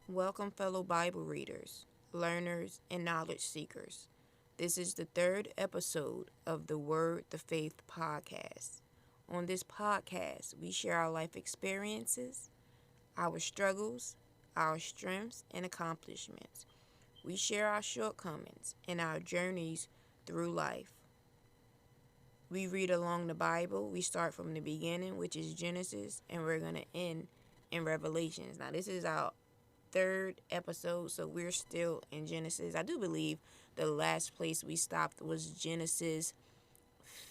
Welcome, fellow Bible readers, learners, and knowledge seekers. This is the third episode of the Word the Faith podcast. On this podcast, we share our life experiences, our struggles, our strengths, and accomplishments. We share our shortcomings and our journeys through life. We read along the Bible. We start from the beginning, which is Genesis, and we're going to end in Revelations. Now, this is our third episode, so we're still in Genesis. I do believe the last place we stopped was Genesis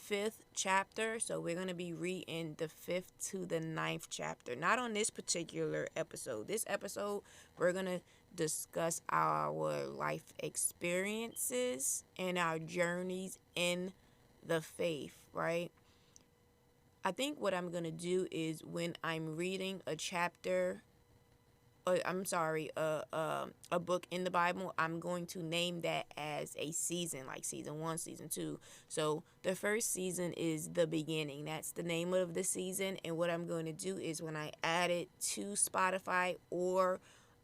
5th chapter, so we're going to be reading the 5th to the ninth chapter. Not on this particular episode. This episode, we're going to discuss our life experiences and our journeys in the faith, right? I think what I'm going to do is when I'm reading a chapter, a book in the Bible, I'm going to name that as a season, like season 1, season 2. So the first season is the beginning. That's the name of the season. And what I'm going to do is when I add it to Spotify or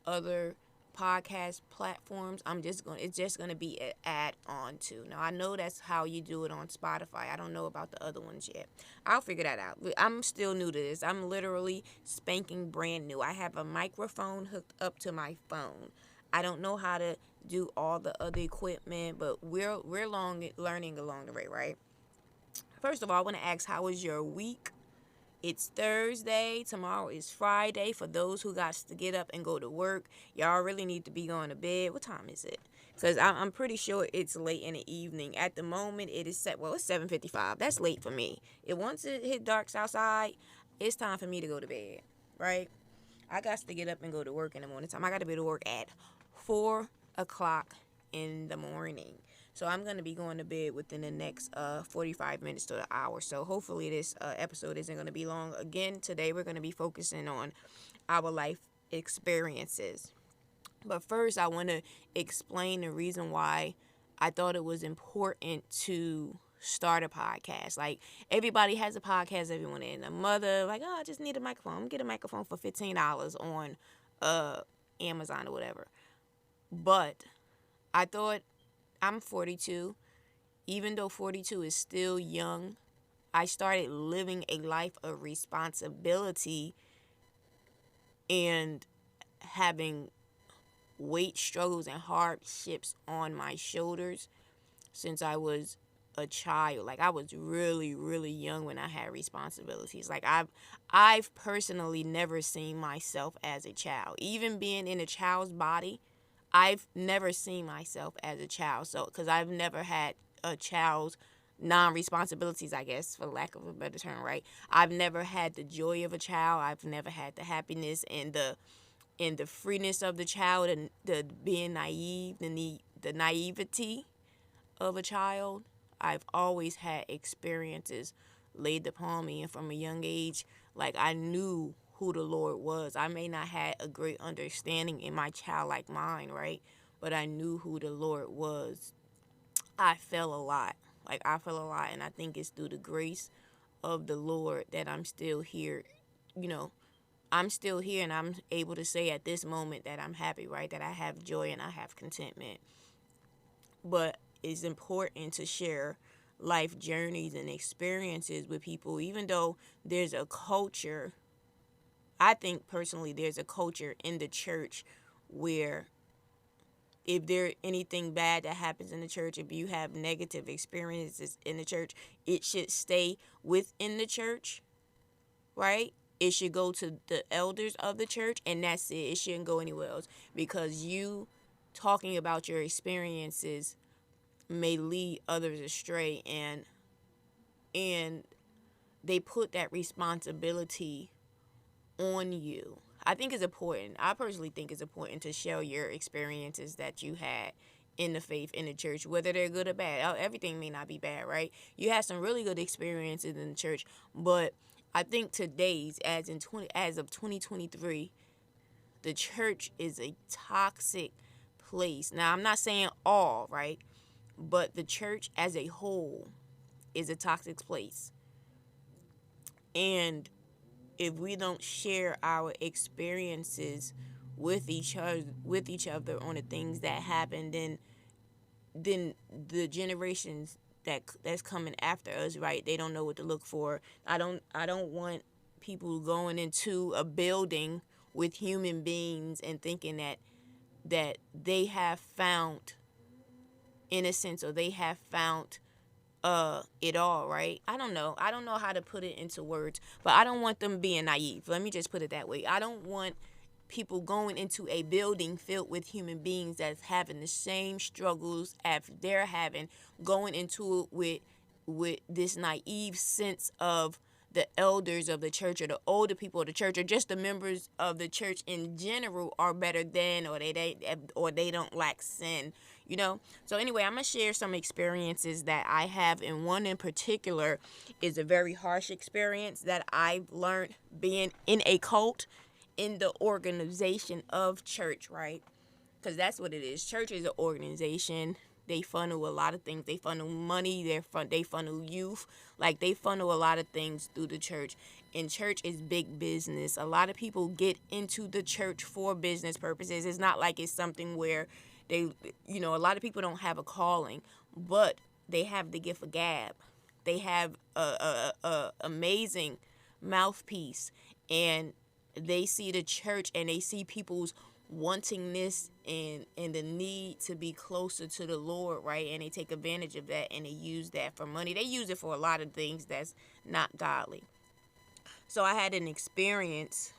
other podcast platforms, it's just going to be an add on to. Now, I know that's how you do it on Spotify. I don't know about the other ones yet. I'll figure that out. I'm still new to this. I'm literally spanking brand new. I have a microphone hooked up to my phone. I don't know how to do all the other equipment, but we're learning along the way, right? First of all, I want to ask, how was your week? It's Thursday. Tomorrow is Friday. For those who got to get up and go to work, y'all really need to be going to bed. What time is it? Because I'm pretty sure it's late in the evening. At the moment, it is set. Well, it's 7:55. That's late for me. Once it hit dark outside, it's time for me to go to bed, right? I got to get up and go to work in the morning time. I got to be to work at 4 o'clock in the morning. So I'm going to be going to bed within the next 45 minutes to an hour. So hopefully this episode isn't going to be long. Again, today we're going to be focusing on our life experiences. But first, I want to explain the reason why I thought it was important to start a podcast. Like, everybody has a podcast, everyone in. A mother, like, oh, I just need a microphone. I'm going to get a microphone for $15 on Amazon or whatever. But I thought, I'm 42. Even though 42 is still young, I started living a life of responsibility and having weight struggles and hardships on my shoulders since I was a child. Like, I was really, really young when I had responsibilities. Like, I've personally never seen myself as a child. Even being in a child's body, I've never seen myself as a child. So, because I've never had a child's non-responsibilities, I guess, for lack of a better term, right? I've never had the joy of a child. I've never had the happiness and the freeness of the child, and the being naive, the naivety of a child. I've always had experiences laid upon me, and from a young age, like, I knew who the Lord was. I may not have a great understanding in my childlike mind, right? But I knew who the Lord was. I fell a lot. Like, I fell a lot, and I think it's through the grace of the Lord that I'm still here. You know, I'm still here, and I'm able to say at this moment that I'm happy, right? That I have joy and I have contentment. But it's important to share life journeys and experiences with people, even though there's a culture. I think personally there's a culture in the church where if there anything bad that happens in the church, if you have negative experiences in the church, it should stay within the church, right? It should go to the elders of the church, and that's it. It shouldn't go anywhere else, because you talking about your experiences may lead others astray, and they put that responsibility on you. I think it's important. I personally think it's important to share your experiences that you had in the faith, in the church, whether they're good or bad. Everything may not be bad, right? You had some really good experiences in the church, but I think today's, as of 2023, the church is a toxic place. Now, I'm not saying all, right? But the church as a whole is a toxic place. And if we don't share our experiences with each other on the things that happen, then the generations that's coming after us, right? They don't know what to look for. I don't want people going into a building with human beings and thinking that they have found innocence, or they have found it all, right? I don't know how to put it into words, but I don't want them being naive. Let me just put it that way. I don't want people going into a building filled with human beings that's having the same struggles as they're having, going into it with this naive sense of the elders of the church, or the older people of the church, or just the members of the church in general are better than, or they don't lack sin, you know. So anyway, I'm gonna share some experiences that I have, and one in particular is a very harsh experience that I've learned being in a cult, in the organization of church, right? Because that's what it is. Church is an organization. They funnel a lot of things. They funnel money. They funnel youth. Like, they funnel a lot of things through the church. And church is big business. A lot of people get into the church for business purposes. It's not like it's something where a lot of people don't have a calling, but they have the gift of gab. They have a amazing mouthpiece, and they see the church, and they see people's wantingness and the need to be closer to the Lord, right? And they take advantage of that, and they use that for money. They use it for a lot of things that's not godly. So I had an experience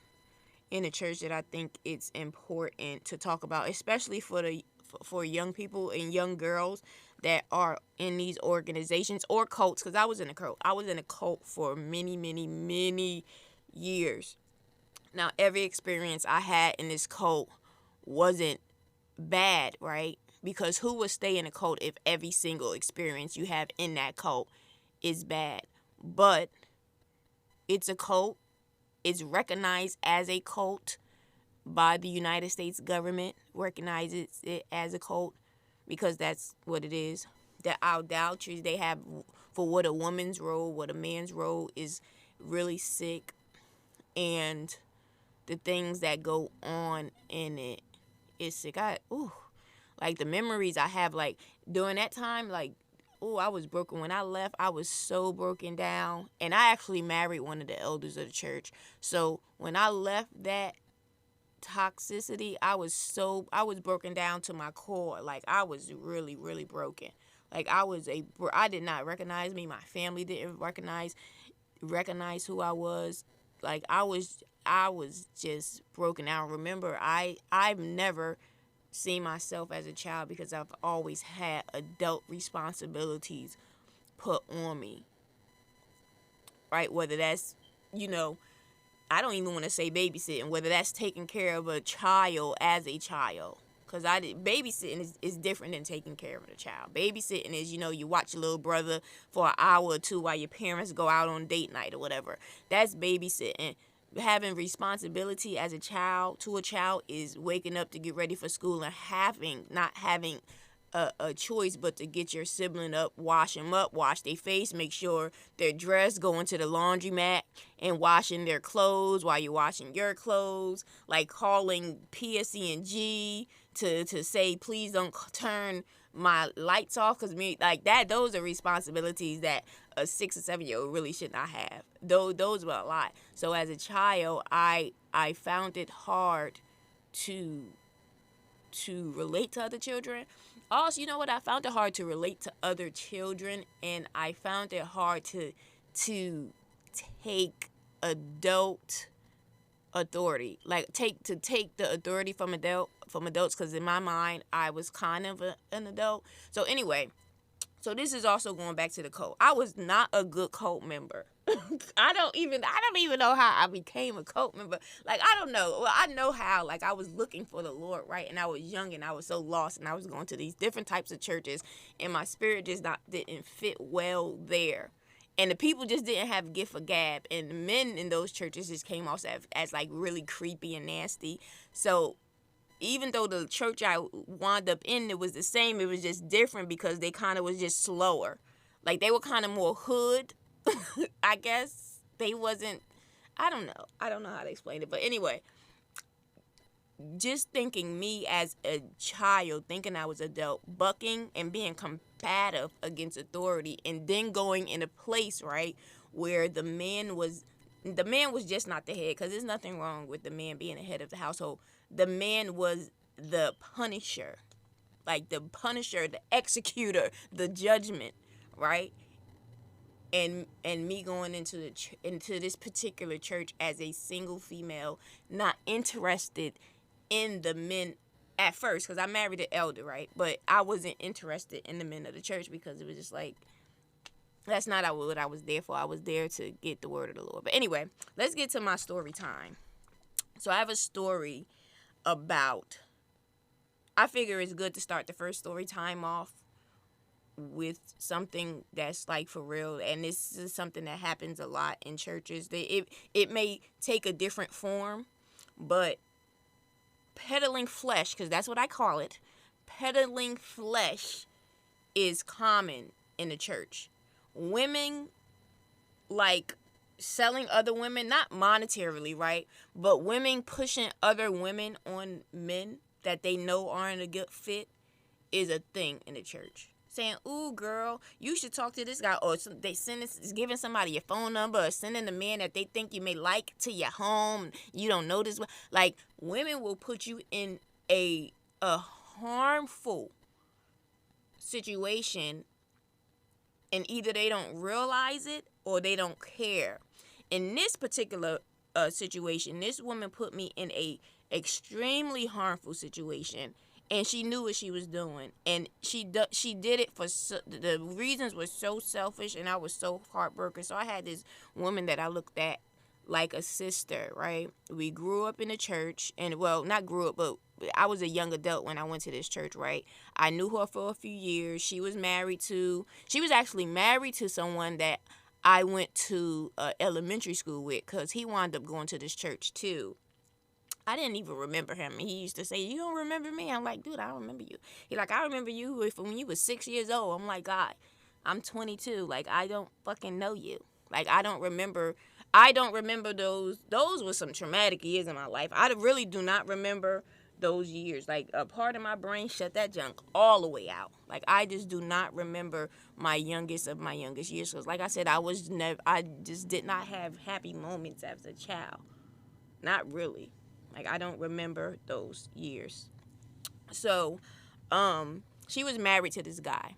in the church that I think it's important to talk about, especially for young people and young girls that are in these organizations or cults. Because I was in a cult. I was in a cult for many, many, many years. Now, every experience I had in this cult wasn't bad, right? Because who would stay in a cult if every single experience you have in that cult is bad? But it's a cult. It's recognized as a cult by the United States government, recognizes it as a cult because that's what it is. The idolatries they have for what a woman's role, what a man's role is really sick, and the things that go on in it is sick. Like the memories I have, like during that time, like, I was broken. When I left, I was so broken down. And I actually married one of the elders of the church. So when I left that toxicity, I was broken down to my core. Like, I was really, really broken. Like, I did not recognize me. My family didn't recognize who I was. Like, I was just broken down. Remember, I've never seen myself as a child because I've always had adult responsibilities put on me, right? Whether that's, I don't even want to say babysitting, whether that's taking care of a child as a child. Because babysitting is different than taking care of a child. Babysitting is, you watch your little brother for an hour or two while your parents go out on date night or whatever. That's babysitting. Having responsibility as a child is waking up to get ready for school and not having a choice but to get your sibling up, wash them up, wash their face, make sure they're dressed, going to the laundromat and washing their clothes while you're washing your clothes, like calling PSE&G to say, please don't turn my lights off, because those are responsibilities that a 6 or 7-year-old really should not have. Those were a lot. So as a child, I found it hard to relate to other children. Also, you know what? I found it hard to relate to other children, and I found it hard to take adult authority, like take the authority from adults, because in my mind I was kind of an adult. So anyway, so this is also going back to the cult. I was not a good cult member. I don't even know how I became a cult member. Like, I don't know. Well, I know how. Like, I was looking for the Lord, right? And I was young, and I was so lost, and I was going to these different types of churches, and my spirit just didn't fit well there. And the people just didn't have gift for gab, and the men in those churches just came off as like really creepy and nasty. So even though the church I wound up in, it was the same, it was just different because they kind of was just slower. Like, they were kind of more hood, I guess. They wasn't, I don't know how to explain it. But anyway, just thinking me as a child, thinking I was adult, bucking and being combative against authority, and then going in a place, right, where the man was just not the head, because there's nothing wrong with the man being the head of the household. The man was the punisher, like the punisher, the executor, the judgment, right? And me going into into this particular church as a single female, not interested in the men at first, because I married an elder, right? But I wasn't interested in the men of the church, because it was just like, that's not what I was there for. I was there to get the word of the Lord. But anyway, let's get to my story time. So I have a story about, I figure it's good to start the first story time off with something that's like for real, and this is something that happens a lot in churches. It may take a different form, but peddling flesh, because that's what I call it, peddling flesh is common in the church. Women like selling other women, not monetarily, right? But women pushing other women on men that they know aren't a good fit is a thing in the church. Saying, "Ooh, girl, you should talk to this guy," or they giving somebody your phone number, or sending the man that they think you may like to your home. You don't know this. Like, women will put you in a harmful situation, and either they don't realize it or they don't care. In this particular situation, this woman put me in a extremely harmful situation, and she knew what she was doing, and she did it for the reasons were so selfish, and I was so heartbroken. So I had this woman that I looked at like a sister, right? We grew up in the church, and well, not grew up, but I was a young adult when I went to this church, right? I knew her for a few years. She was actually married to someone that I went to elementary school with, because he wound up going to this church too. I didn't even remember him. He used to say, "You don't remember me?" I'm like, "Dude, I don't remember you." He like, "I remember you from when you was 6 years old." I'm like, "God, I'm 22. Like, I don't fucking know you. Like, I don't remember those. Those were some traumatic years in my life. I really do not remember those years. Like, a part of my brain shut that junk all the way out. Like, I just do not remember my youngest of my youngest years. Because, like I said, I just did not have happy moments as a child. Not really. Like, I don't remember those years. So, she was married to this guy.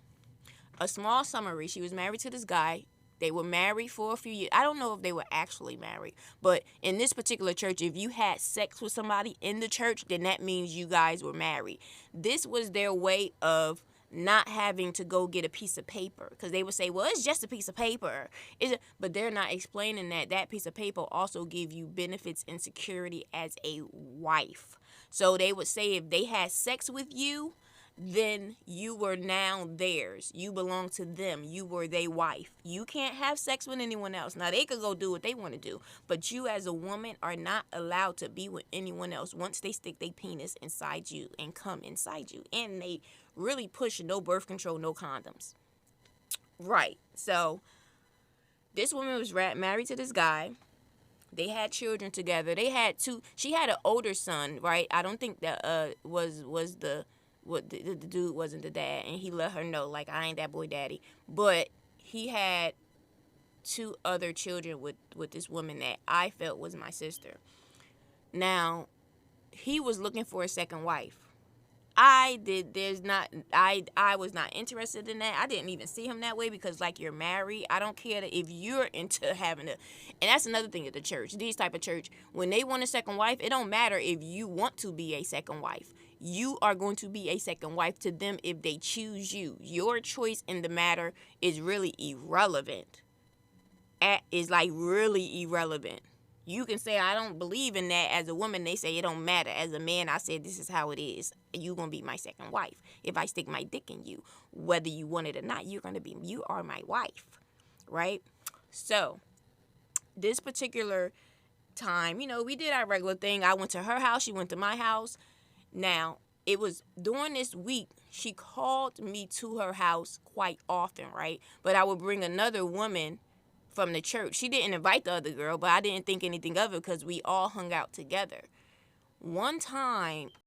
A small summary, she was married to this guy. They were married for a few years. I don't know if they were actually married, but in this particular church, if you had sex with somebody in the church, then that means you guys were married. This was their way of not having to go get a piece of paper, because they would say, "Well, it's just a piece of paper." But they're not explaining that piece of paper also give you benefits and security as a wife. So they would say if they had sex with you, then you were now theirs. You belong to them. You were their wife. You can't have sex with anyone else. Now, they could go do what they want to do, but you as a woman are not allowed to be with anyone else once they stick their penis inside you and come inside you. And they really push no birth control, no condoms. Right. So this woman was married to this guy. They had children together. They had two. She had an older son, right? I don't think that was the dude wasn't the dad, and he let her know, like, "I ain't that boy daddy." But he had two other children with this woman that I felt was my sister. Now, he was looking for a second wife. I was not interested in that. I didn't even see him that way, because, like, you're married. I don't care if you're into having and that's another thing at the church. These type of church, when they want a second wife, it don't matter if you want to be a second wife. You are going to be a second wife to them if they choose you. Your choice in the matter is really irrelevant. Is like really irrelevant. You can say, "I don't believe in that." As a woman, they say it don't matter. As a man, I said, "This is how it is. You're going to be my second wife. If I stick my dick in you, whether you want it or not, you are my wife." Right? So, this particular time, we did our regular thing. I went to her house. She went to my house. Now, it was during this week, she called me to her house quite often, right? But I would bring another woman from the church. She didn't invite the other girl, but I didn't think anything of it because we all hung out together. One time